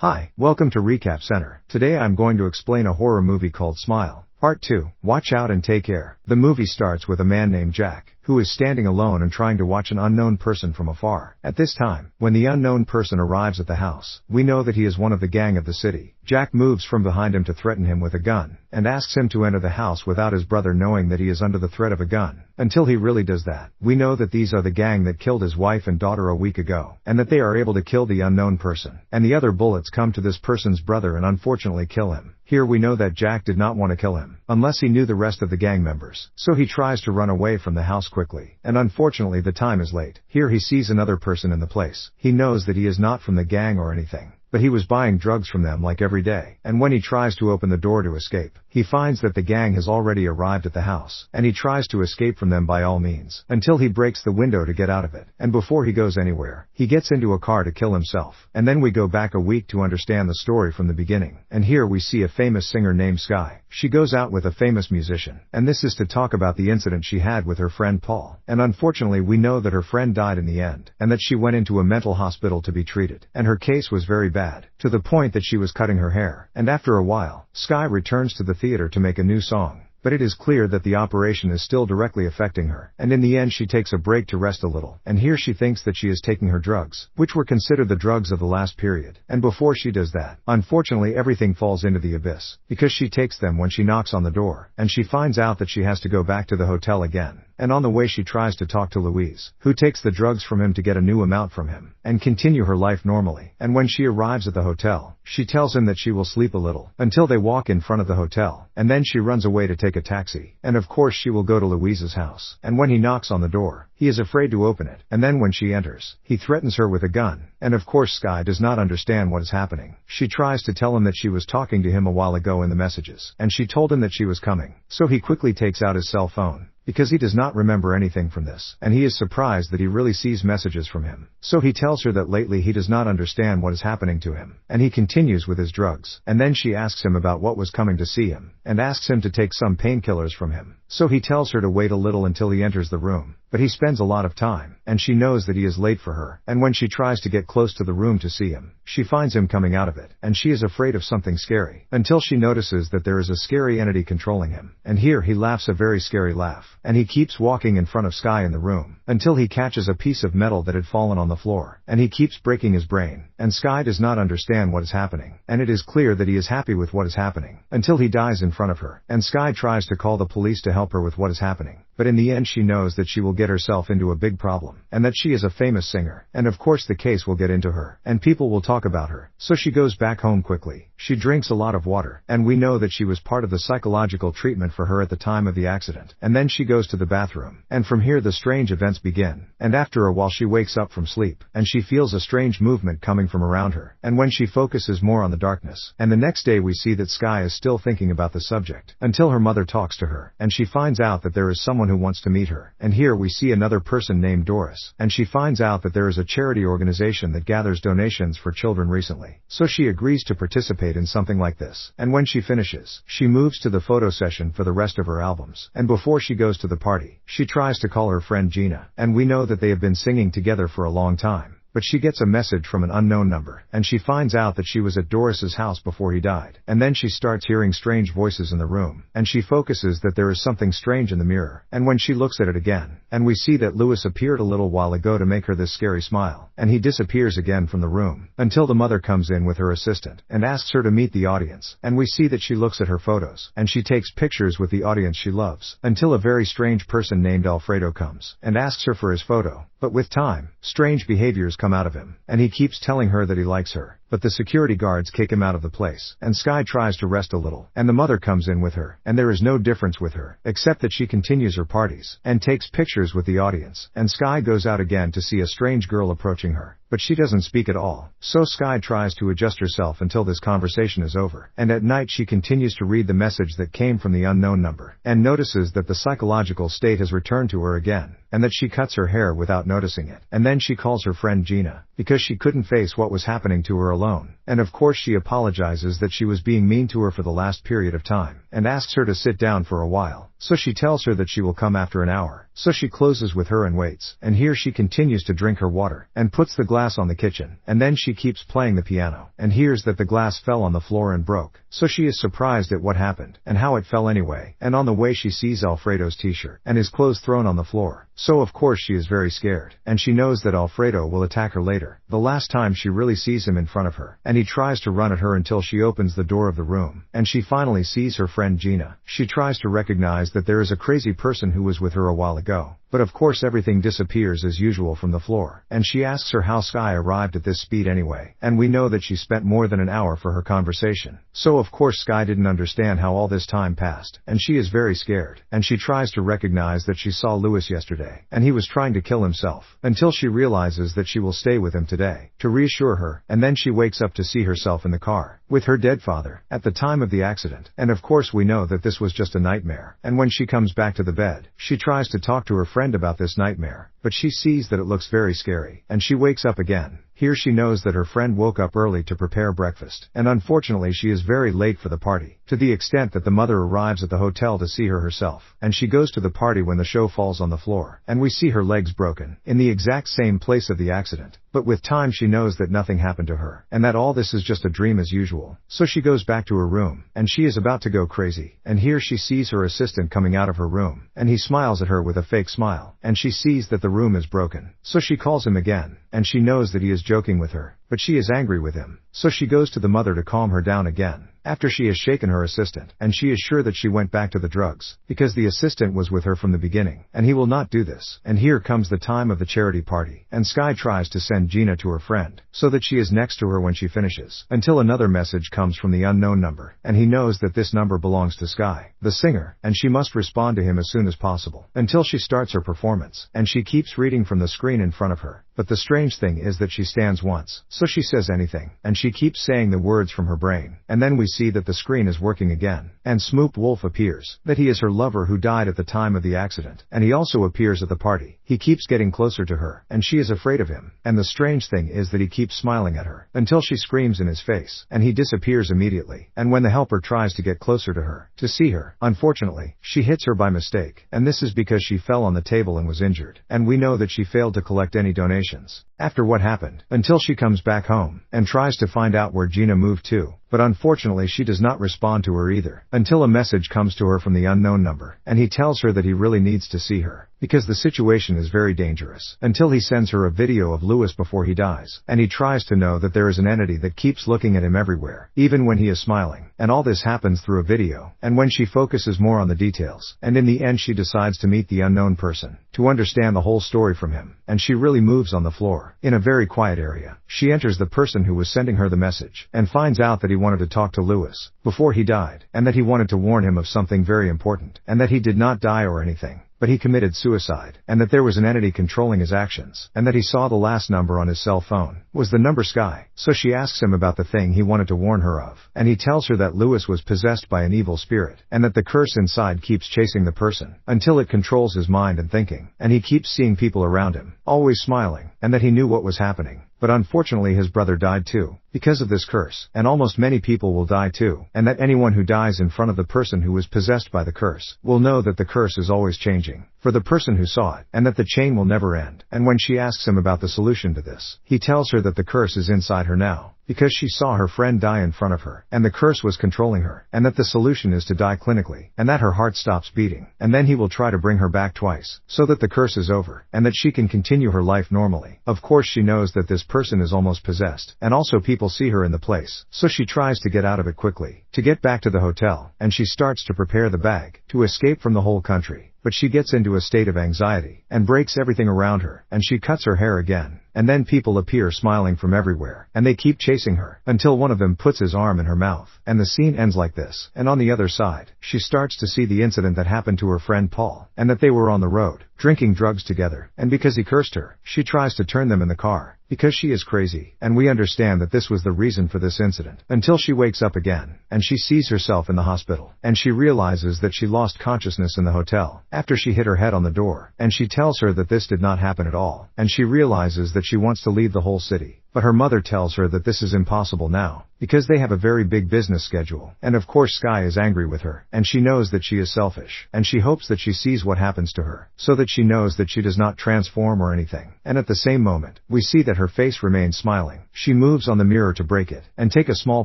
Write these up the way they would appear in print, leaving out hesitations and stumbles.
Hi, welcome to Recap Center. Today I'm going to explain a horror movie called Smile. Part 2. Watch out and take care. The movie starts with a man named Jack, who is standing alone and trying to watch an unknown person from afar. At this time, when the unknown person arrives at the house, we know that he is one of the gang of the city. Jack moves from behind him to threaten him with a gun, and asks him to enter the house without his brother knowing that he is under the threat of a gun. Until he really does that, we know that these are the gang that killed his wife and daughter a week ago, and that they are able to kill the unknown person. And the other bullets come to this person's brother and unfortunately kill him. Here we know that Jack did not want to kill him, unless he knew the rest of the gang members. So he tries to run away from the house quickly, and unfortunately the time is late. Here he sees another person in the place. He knows that he is not from the gang or anything, but he was buying drugs from them like every day. And when he tries to open the door to escape, he finds that the gang has already arrived at the house, and he tries to escape from them by all means, until he breaks the window to get out of it. And before he goes anywhere, he gets into a car to kill himself. And then we go back a week to understand the story from the beginning. And here we see a famous singer named Sky. She goes out with a famous musician, and this is to talk about the incident she had with her friend Paul. And unfortunately we know that her friend died in the end, and that she went into a mental hospital to be treated. And her case was very bad, to the point that she was cutting her hair. And after a while, Sky returns to the theater to make a new song. But it is clear that the operation is still directly affecting her, and in the end she takes a break to rest a little, and here she thinks that she is taking her drugs, which were considered the drugs of the last period. And before she does that, unfortunately everything falls into the abyss, because she takes them when she knocks on the door, and she finds out that she has to go back to the hotel again. And on the way she tries to talk to Louise, who takes the drugs from him to get a new amount from him, and continue her life normally. And when she arrives at the hotel, she tells him that she will sleep a little, until they walk in front of the hotel, and then she runs away to take a taxi. And of course she will go to Louise's house, and when he knocks on the door, he is afraid to open it, and then when she enters, he threatens her with a gun. And of course Sky does not understand what is happening. She tries to tell him that she was talking to him a while ago in the messages, and she told him that she was coming. So he quickly takes out his cell phone, because he does not remember anything from this, and he is surprised that he really sees messages from him. So he tells her that lately he does not understand what is happening to him, and he continues with his drugs. And then she asks him about what was coming to see him, and asks him to take some painkillers from him. So he tells her to wait a little until he enters the room, but he spends a lot of time, and she knows that he is late for her. And when she tries to get close to the room to see him, she finds him coming out of it, and she is afraid of something scary, until she notices that there is a scary entity controlling him. And here he laughs a very scary laugh, and he keeps walking in front of Sky in the room, until he catches a piece of metal that had fallen on the floor, and he keeps breaking his brain. And Sky does not understand what is happening, and it is clear that he is happy with what is happening, until he dies in front of her. And Sky tries to call the police to help her with what is happening, but in the end she knows that she will get herself into a big problem, and that she is a famous singer, and of course the case will get into her, and people will talk about her. So she goes back home quickly. She drinks a lot of water, and we know that she was part of the psychological treatment for her at the time of the accident. And then she goes to the bathroom, and from here the strange events begin. And after a while she wakes up from sleep, and she feels a strange movement coming from around her, and when she focuses more on the darkness. And the next day we see that Sky is still thinking about the subject, until her mother talks to her, and she finds out that there is someone who wants to meet her. And here we see another person named Doris, and she finds out that there is a charity organization that gathers donations for children recently. So she agrees to participate in something like this. And when she finishes, she moves to the photo session for the rest of her albums. And before she goes to the party, she tries to call her friend Gina, and we know that they have been singing together for a long time. But she gets a message from an unknown number, and she finds out that she was at Doris's house before he died. And then she starts hearing strange voices in the room, and she focuses that there is something strange in the mirror. And when she looks at it again, and we see that Louis appeared a little while ago to make her this scary smile, and he disappears again from the room, until the mother comes in with her assistant, and asks her to meet the audience. And we see that she looks at her photos, and she takes pictures with the audience she loves, until a very strange person named Alfredo comes, and asks her for his photo. But with time, strange behaviors come out of him, and he keeps telling her that he likes her. But the security guards kick him out of the place, and Sky tries to rest a little, and the mother comes in with her, and there is no difference with her, except that she continues her parties, and takes pictures with the audience. And Sky goes out again to see a strange girl approaching her, but she doesn't speak at all. So Sky tries to adjust herself until this conversation is over, and at night she continues to read the message that came from the unknown number, and notices that the psychological state has returned to her again, and that she cuts her hair without noticing it. And then she calls her friend Gina, because she couldn't face what was happening to her alone. And of course she apologizes that she was being mean to her for the last period of time, and asks her to sit down for a while. So she tells her that she will come after an hour. so she closes with her and waits, and here she continues to drink her water, and puts the glass on the kitchen, and then she keeps playing the piano, and hears that the glass fell on the floor and broke, so she is surprised at what happened, and how it fell anyway, and on the way she sees Alfredo's t-shirt, and his clothes thrown on the floor, so of course she is very scared, and she knows that Alfredo will attack her later, the last time she really sees him in front of her, and he tries to run at her until she opens the door of the room, and she finally sees her friend Gina. She tries to recognize that there is a crazy person who was with her a while ago, but of course everything disappears as usual from the floor, and she asks her how Sky arrived at this speed anyway, and we know that she spent more than an hour for her conversation, so of course Sky didn't understand how all this time passed, and she is very scared, and she tries to recognize that she saw Louis yesterday, and he was trying to kill himself, until she realizes that she will stay with him today, to reassure her, and then she wakes up to see herself in the car, with her dead father, at the time of the accident, and of course we know that this was just a nightmare, and when she comes back to the bed, she tries to talk to her friend about this nightmare, but she sees that it looks very scary, and she wakes up again. Here she knows that her friend woke up early to prepare breakfast, and unfortunately she is very late for the party, to the extent that the mother arrives at the hotel to see her herself, and she goes to the party when the show falls on the floor, and we see her legs broken, in the exact same place of the accident. But with time she knows that nothing happened to her, and that all this is just a dream as usual, so she goes back to her room, and she is about to go crazy, and here she sees her assistant coming out of her room, and he smiles at her with a fake smile, and she sees that the room is broken, so she calls him again, and she knows that he is joking with her, but she is angry with him, so she goes to the mother to calm her down again, after she has shaken her assistant, and she is sure that she went back to the drugs, because the assistant was with her from the beginning, and he will not do this, and here comes the time of the charity party, and Sky tries to send Gina to her friend, so that she is next to her when she finishes, until another message comes from the unknown number, and he knows that this number belongs to Sky, the singer, and she must respond to him as soon as possible, until she starts her performance, and she keeps reading from the screen in front of her, but the strange thing is that she stands once, so she says anything, and she keeps saying the words from her brain, and then we see that the screen is working again, and Smoop Wolf appears, that he is her lover who died at the time of the accident, and he also appears at the party. He keeps getting closer to her, and she is afraid of him, and the strange thing is that he keeps smiling at her, until she screams in his face, and he disappears immediately, and when the helper tries to get closer to her, to see her, unfortunately, she hits her by mistake, and this is because she fell on the table and was injured, and we know that she failed to collect any donations, after what happened, until she comes back home, and tries to find out where Gina moved to, but unfortunately she does not respond to her either, until a message comes to her from the unknown number, and he tells her that he really needs to see her, because the situation is very dangerous, until he sends her a video of Louis before he dies, and he tries to know that there is an entity that keeps looking at him everywhere, even when he is smiling, and all this happens through a video, and when she focuses more on the details, and in the end she decides to meet the unknown person, to understand the whole story from him, and she really moves on the floor, in a very quiet area. She enters the person who was sending her the message, and finds out that he wanted to talk to Louis before he died, and that he wanted to warn him of something very important, and that he did not die or anything, but he committed suicide, and that there was an entity controlling his actions, and that he saw the last number on his cell phone was the number Sky. So she asks him about the thing he wanted to warn her of, and he tells her that Louis was possessed by an evil spirit, and that the curse inside keeps chasing the person, until it controls his mind and thinking, and he keeps seeing people around him, always smiling, and that he knew what was happening. But unfortunately his brother died too, because of this curse, and almost many people will die too, and that anyone who dies in front of the person who was possessed by the curse will know that the curse is always changing, for the person who saw it, and that the chain will never end. And when she asks him about the solution to this, he tells her that the curse is inside her now, because she saw her friend die in front of her, and the curse was controlling her, and that the solution is to die clinically, and that her heart stops beating, and then he will try to bring her back twice, so that the curse is over, and that she can continue her life normally. Of course she knows that this person is almost possessed, and also people see her in the place, so she tries to get out of it quickly, to get back to the hotel, and she starts to prepare the bag, to escape from the whole country. But she gets into a state of anxiety, and breaks everything around her, and she cuts her hair again, and then people appear smiling from everywhere, and they keep chasing her, until one of them puts his arm in her mouth, and the scene ends like this. And on the other side, she starts to see the incident that happened to her friend Paul, and that they were on the road, drinking drugs together, and because he cursed her, she tries to turn them in the car, because she is crazy, and we understand that this was the reason for this incident, until she wakes up again, and she sees herself in the hospital, and she realizes that she lost consciousness in the hotel, after she hit her head on the door, and she tells her that this did not happen at all, and she realizes that she wants to leave the whole city. but her mother tells her that this is impossible now, because they have a very big business schedule, and of course Sky is angry with her, and she knows that she is selfish, and she hopes that she sees what happens to her, so that she knows that she does not transform or anything, and at the same moment, we see that her face remains smiling. She moves on the mirror to break it, and take a small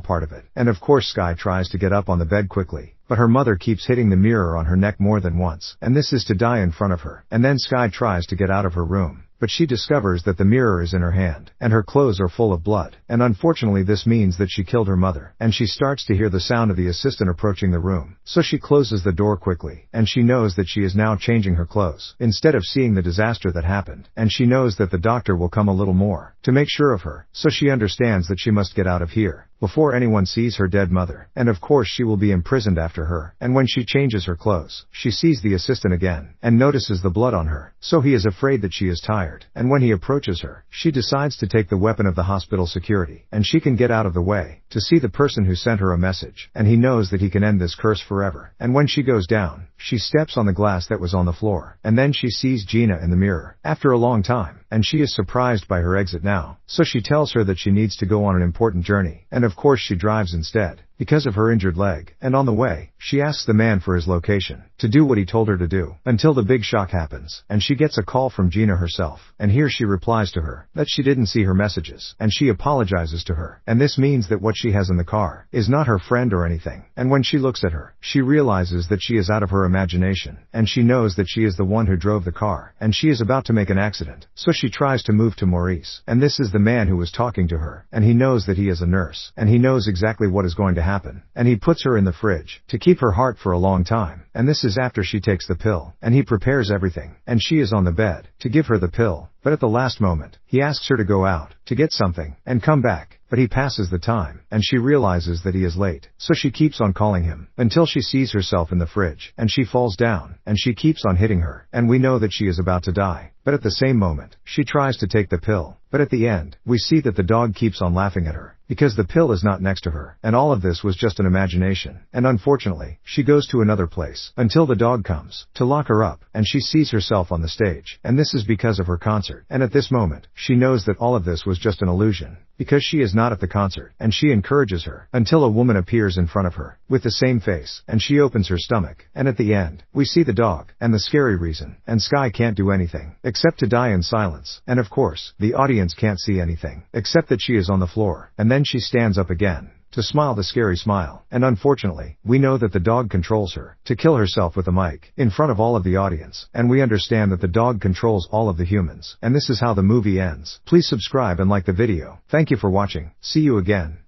part of it, and of course Sky tries to get up on the bed quickly, but her mother keeps hitting the mirror on her neck more than once, and this is to die in front of her, and then Sky tries to get out of her room. But she discovers that the mirror is in her hand, and her clothes are full of blood, and unfortunately this means that she killed her mother, and she starts to hear the sound of the assistant approaching the room, so she closes the door quickly, and she knows that she is now changing her clothes, instead of seeing the disaster that happened, and she knows that the doctor will come a little more, to make sure of her, so she understands that she must get out of here, before anyone sees her dead mother, and of course she will be imprisoned after her, and when she changes her clothes, she sees the assistant again, and notices the blood on her, so he is afraid that she is tired, and when he approaches her, she decides to take the weapon of the hospital security, and she can get out of the way, to see the person who sent her a message, and he knows that he can end this curse forever, and when she goes down, she steps on the glass that was on the floor, and then she sees Gina in the mirror, after a long time, and she is surprised by her exit now, so she tells her that she needs to go on an important journey, and of course she drives instead, because of her injured leg, and on the way, she asks the man for his location, to do what he told her to do, until the big shock happens, and she gets a call from Gina herself, and here she replies to her, that she didn't see her messages, and she apologizes to her, and this means that what she has in the car, is not her friend or anything, and when she looks at her, she realizes that she is out of her imagination, and she knows that she is the one who drove the car, and she is about to make an accident, so she tries to move to Maurice, and this is the man who was talking to her, and he knows that he is a nurse, and he knows exactly what is going to happen, and he puts her in the fridge, to keep her heart for a long time, and this is after she takes the pill, and he prepares everything, and she is on the bed, to give her the pill, but at the last moment, he asks her to go out, to get something, and come back, but he passes the time, and she realizes that he is late, so she keeps on calling him, until she sees herself in the fridge, and she falls down, and she keeps on hitting her, and we know that she is about to die, but at the same moment, she tries to take the pill, but at the end, we see that the dog keeps on laughing at her, because the pill is not next to her, and all of this was just an imagination, and unfortunately, she goes to another place, until the dog comes, to lock her up, and she sees herself on the stage, and this is because of her concert, and at this moment, she knows that all of this was just an illusion, because she is not at the concert, and she encourages her, until a woman appears in front of her, with the same face, and she opens her stomach, and at the end, we see the dog, and the scary reason, and Sky can't do anything, except to die in silence, and of course, the audience can't see anything, except that she is on the floor, and then she stands up again, to smile the scary smile, and unfortunately, we know that the dog controls her, to kill herself with a mic, in front of all of the audience, and we understand that the dog controls all of the humans, and this is how the movie ends. Please subscribe and like the video. Thank you for watching. See you again.